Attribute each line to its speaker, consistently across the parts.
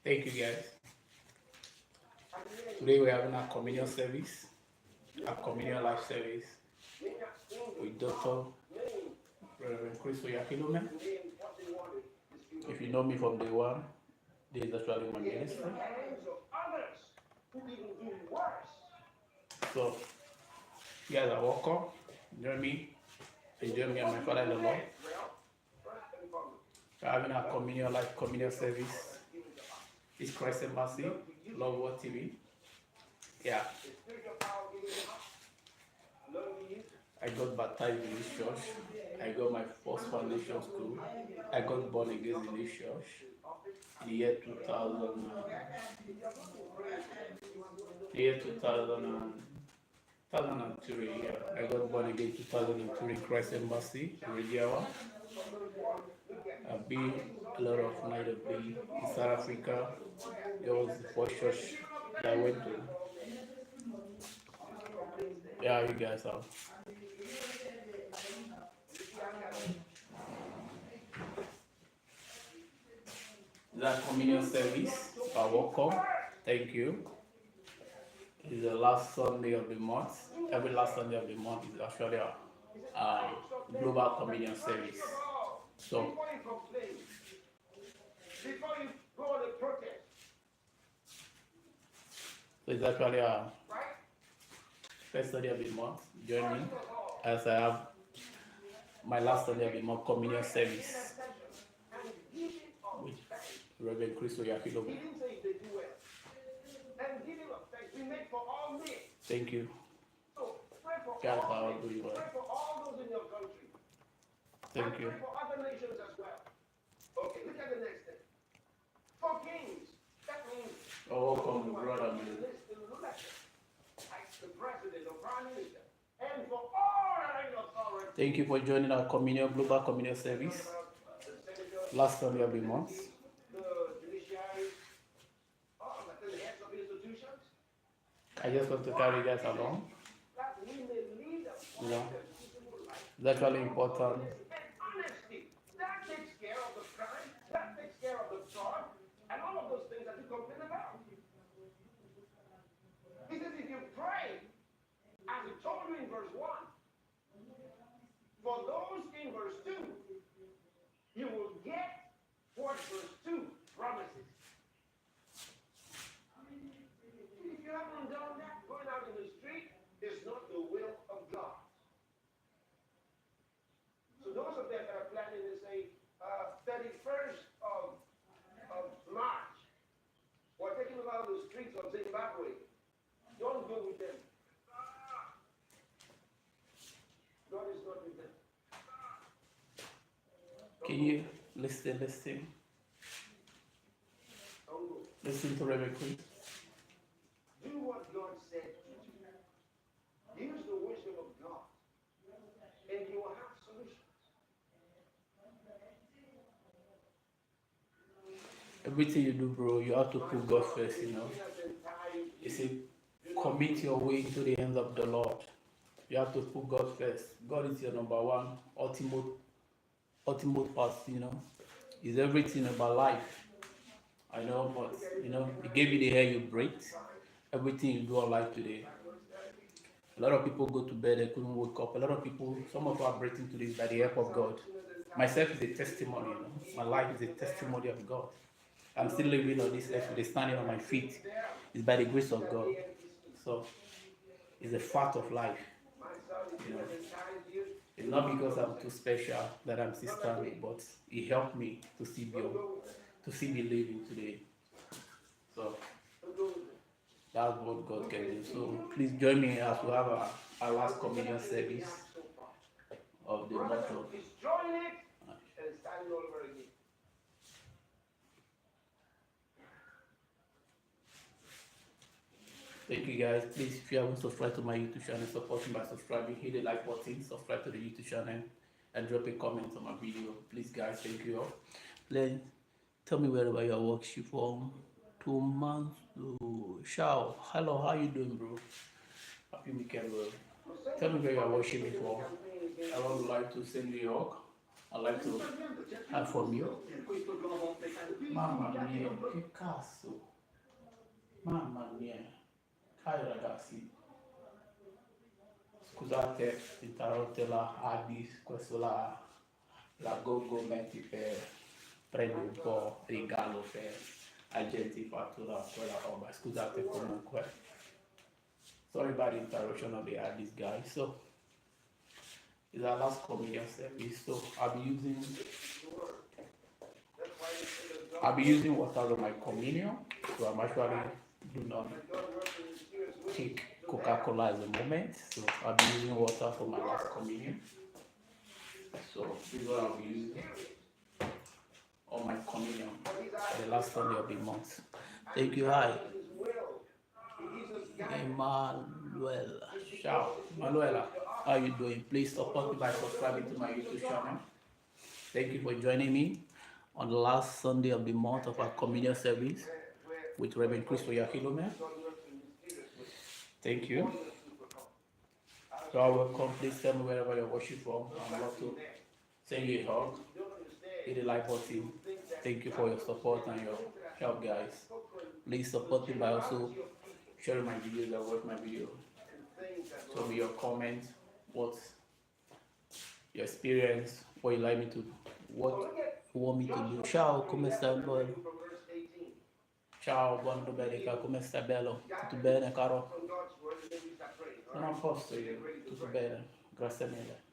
Speaker 1: Thank you guys. Today we're having a communion service, a communion life service with Dr. Reverend Chris Oyakilome. If you know me from day one, this is actually my ministry. So, you guys are welcome. Join me. Join me and my Father in the Lord. We're having a communion life communion service. It's Christ and Mercy, Love World TV. Yeah. I got baptized in this church. I got my first foundation school. I got born again in this church in the year 2000. The year 2000. 2003, yeah. I got born again in 2003 in Christ Embassy, Rijiawa. I've been a lot of night of day in South Africa. There was the first church that I went to. Yeah, you guys have. That communion service, you are welcome. Thank you. It's the last Sunday of the month. Every last Sunday of the month is actually a global communion service. So, it's actually a first Sunday of the month. Join me as I have my last Sunday of the month communion service with Reverend Chris Oyakilome. Thank you. God, how do you well? Thank you. For other nations as well. Okay, look at the next thing. For kings, that means. Oh, welcome, brother. The president or prime minister, and for all authority. Thank you for joining our communion global communion service. Last Sunday of the month. I just want to carry you guys along. You know, it's actually important. That takes care of the crime, that takes care of the fraud, and all of those things that you complain about. He says if you pray, as he told you in verse 1, for those in verse 2, you will get what verse 2 promises. If you haven't done that, going out in the street is not the will of God. So those of them that are planning to say 31st of March, we're taking them out of the streets of Zimbabwe. Don't go with them. God is not with them. Can you listen? Listen to Reverend Queen. Do what God said to do. Use the wisdom of God, and you will have solutions. Everything you do, bro, you have to put God first, you know. You see, commit your way into the hands of the Lord. You have to put God first. God is your number one, ultimate path, you know. Is everything about life. I know, but you know, He gave you the air you breathe. Everything you do in life today. A lot of people go to bed, they couldn't wake up. A lot of people, some of us are breathing today by the help of God. Myself is a testimony, you know. My life is a testimony of God. I'm still living on this earth, standing on my feet. It's by the grace of God. So, it's a fact of life. You know, it's not because I'm too special that I'm still standing, but it helped me to see me living today. So that's what God can do. So please join me as we have our last communion service of the month of. Thank you guys. Please, if you haven't subscribed to my YouTube channel, support me by subscribing, hit the like button, subscribe to the YouTube channel, and drop a comment on my video. Please guys, thank you all. Please tell me wherever you are watching from. 2 months to Shao. Hello, how you doing, bro? Happy weekend, bro. Tell me where you are watching me from. I would like to say New York, I'd like to have from you. Mamma mia, che cazzo! Mamma mia, cari ragazzi, scusate l'interrotte la Abis, questo la Gogo metti per prendere un po' regalo per agenti fattura quella roba. Scusate comunque. Sorry about the interruption of the Abis guys. So it's our last communion service. So I'll be using water on my communion. So I'm actually do not take Coca-Cola at the moment. So I'll be using water for my last communion. So this is what I'll be using on my communion for the last Sunday of the month. Thank you. Hi. Emmanuel. Ciao. Manuela, how are you doing? Please support me by subscribing to my YouTube channel. Thank you for joining me on the last Sunday of the month of our communion service with Reverend Chris Oyakilome. Thank you. You are welcome. Please tell me wherever you're watching from. I'd love to send you a hug. Hit the like button. Thank you for your support and your help, guys. Please support me by also sharing my videos and watch my video. Show me your comments, what your experience, what you like me to, what you want me to do. Ciao, come sta bello? Ciao, buon domenica, come sta bello? Tutto bene, caro? Sono a posto io, tutto bene, grazie mille.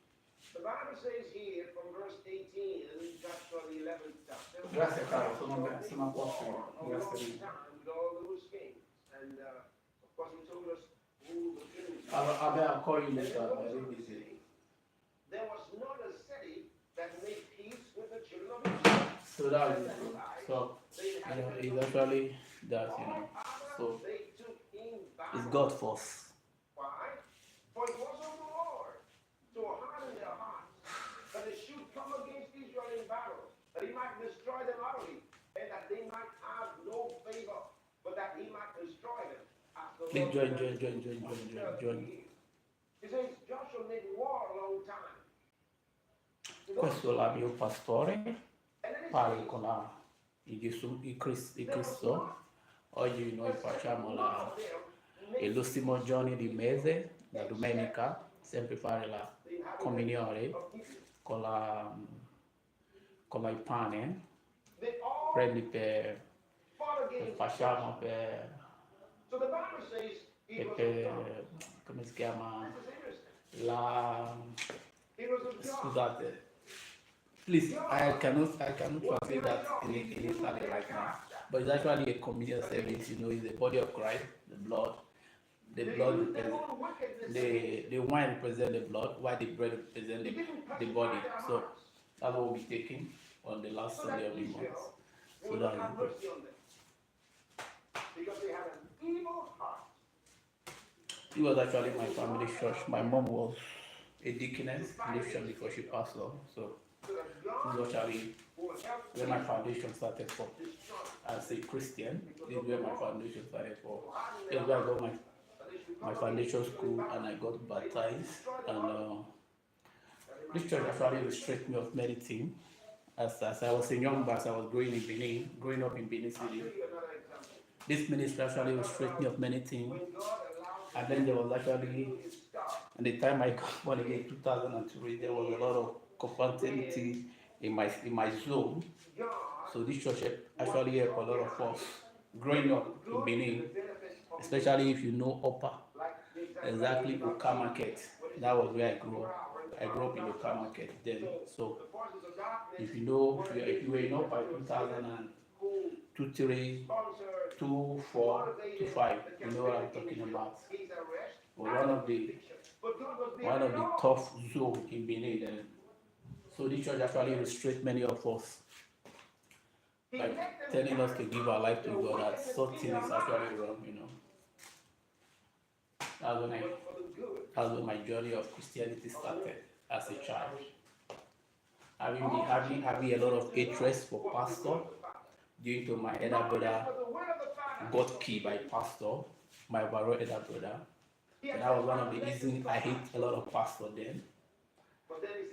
Speaker 1: The Bible says here from verse 18 in Joshua the 11th chapter. Grazie caro, sono a posto io, grazie mille. And of course he told us who the king was. I'll call you later, I'm really busy. There was not a city that made peace with the children of Israel. So that is good. So it's actually that, so it's God first. Why? For it was of the Lord to harden their hearts, that they should come against Israel in battle, that he might destroy them utterly, and that they might have no favor, but that he might destroy them. Please join. He says Joshua made war a long time. Questo è il mio pastore, parlo con il Cristo. Oggi noi facciamo l'ultimo giorno di mese, la domenica, sempre fare la comunione con il pane, prendi facciamo per come si chiama scusate. Please, I cannot translate that in Italian right now. But it's actually a communion service, it's the body of Christ, the blood, the wine represents the blood, while the bread represents the body. So that's what we'll be taking on the last Sunday of the month. So that is good. Because they had an evil heart. It was actually my family church. My mom was a deaconess in this church before she passed on. So this was actually where my foundation started for. As a Christian, this is where my foundation started for. This is where I got my foundation school and I got baptized. And this church actually restricted me of many things. As I was a young boy, as I was growing up in Benin City. This ministry actually restricted me of many things. And then there was actually, at the time I got born again in 2003, there was a lot of compatibility in my zone. So this church actually helped a lot of us growing up in Benin, especially if you know Upper, exactly Oka Market. That was where I grew up. I grew up in Oka Market then. So if you were in Upper 2002, 3, 2, 4, 2, 5, you know what I'm talking about. One of the tough zones in Benin then. So this church actually restricts many of us by telling us to give our life to God. That something is actually wrong, That's when my journey of Christianity started as a child. Having a lot of interest for pastor due to my elder brother got killed by pastor, my overall elder brother. And that was one of the reasons I hate a lot of pastor then.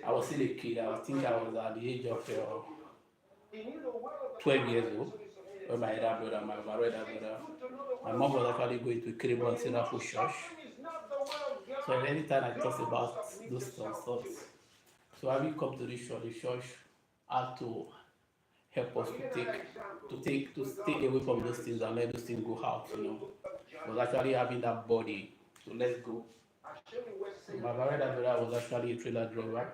Speaker 1: I was still a kid. I think I was at the age of 12 years old when my elder brother, my elder brother, my mom was actually going to Kiribo and Sinafo Church. So anytime I talk about those thoughts, so I will come to the church had to help us to stay away from those things and let those things go out, you know. Was actually having that body to let go. So my brother was actually a trailer driver.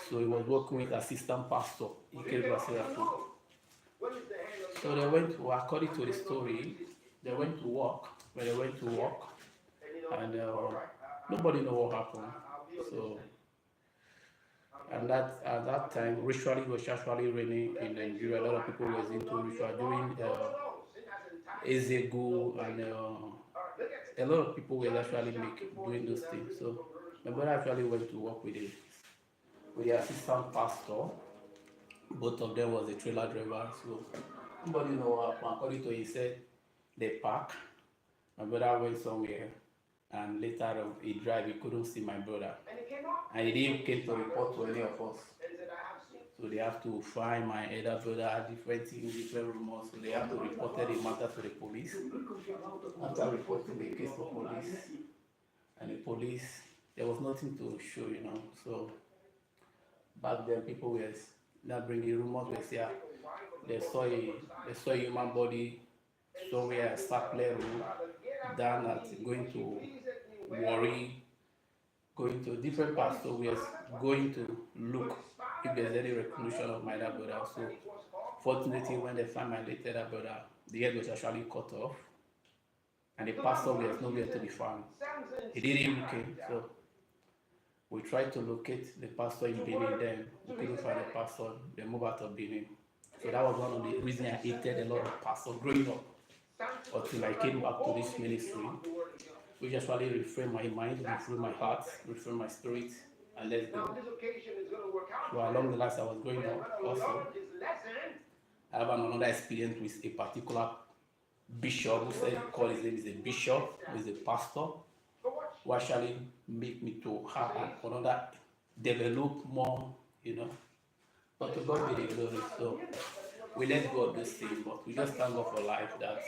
Speaker 1: So he was working with assistant pastor in Kiribati. So they went to, according to the story, they went to work. When they went to work, and nobody know what happened. So, and that at that time, ritually was actually raining in Nigeria. A lot of people were into ritual during Ezegu, and a lot of people were actually doing those things. So my brother actually went to work with the assistant pastor. Both of them was a trailer driver. So nobody know what happened. According to he said, they park. My brother went somewhere, and later on he drive. He couldn't see my brother, and he didn't came to report to any of us. So they have to find my elder brother, different things, different rumors. So they have to report the matter to the police. After reporting the case to police, and the police, there was nothing to show, you know. So back then, people were not bringing rumors. Were say they saw a human body somewhere at Sackler Road, down at going to Warri, going to different parts. So we are going to look if there's any recognition of my elder brother. So fortunately, when they found my late elder brother, the head was actually cut off, and the pastor was nowhere to be found. He didn't even came. So we tried to locate the pastor in Benin. Then we couldn't find the pastor. They moved out of Benin. So that was one of the reasons I hated a lot of pastors growing up until I came back to this ministry, which actually reframed my mind, reframed my heart, reframed my spirit, and let's go. So along the lines I was growing up, also, I have another experience with a particular bishop who said call his name is a bishop, who is a pastor, who actually make me to have another develop more, you know. But to God be the glory. So we let God do things, but we just thank God for life that,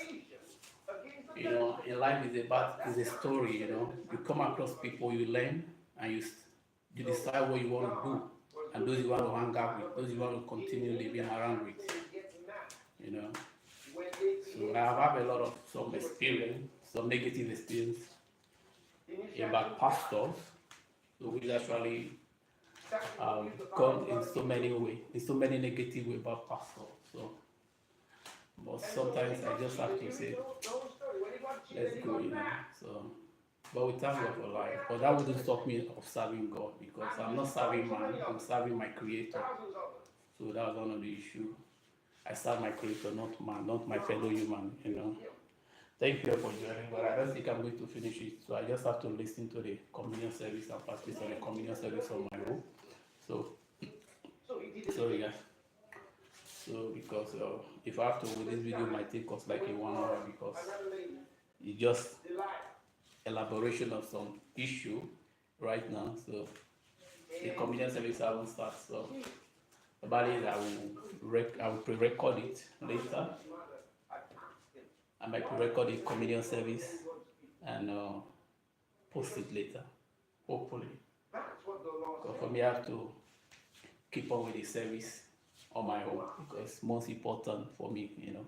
Speaker 1: you know, in life is a story, you know. You come across people, you learn, and you decide what you want to do, and those you want to hang out with, those you want to continue living around with, you know. So I have had a lot of some experience, some negative experience about pastors, so we actually gone in so many ways, in so many negative ways about pastors. So, but sometimes I just have to say, let's go, you know. So, but we thank God for life. But that wouldn't stop me of serving God, because I'm not serving man, I'm serving my Creator. So that was one of the issues. I serve my Creator, not man, not my fellow human, you know. Thank you for joining, but I don't think I'm going to finish it. So I just have to listen to the communion service and participate on the communion service on my own. So, sorry guys. So because if I have to, this video might take us like a 1 hour, because it's just elaboration of some issue right now. So the communion service haven't started. So about it, I will pre-record it later. I might pre-record the communion service and post it later, hopefully. Because for me, I have to keep on with the service on my own, because it's most important for me, you know.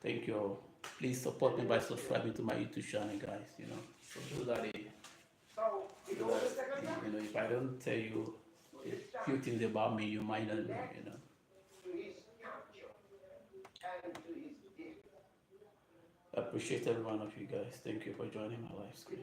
Speaker 1: Thank you all. Please support me by subscribing to my YouTube channel, guys, you know. So those are the, you know, if I don't tell you a few things about me, you might not know, you know. I appreciate every one of you guys. Thank you for joining my live stream.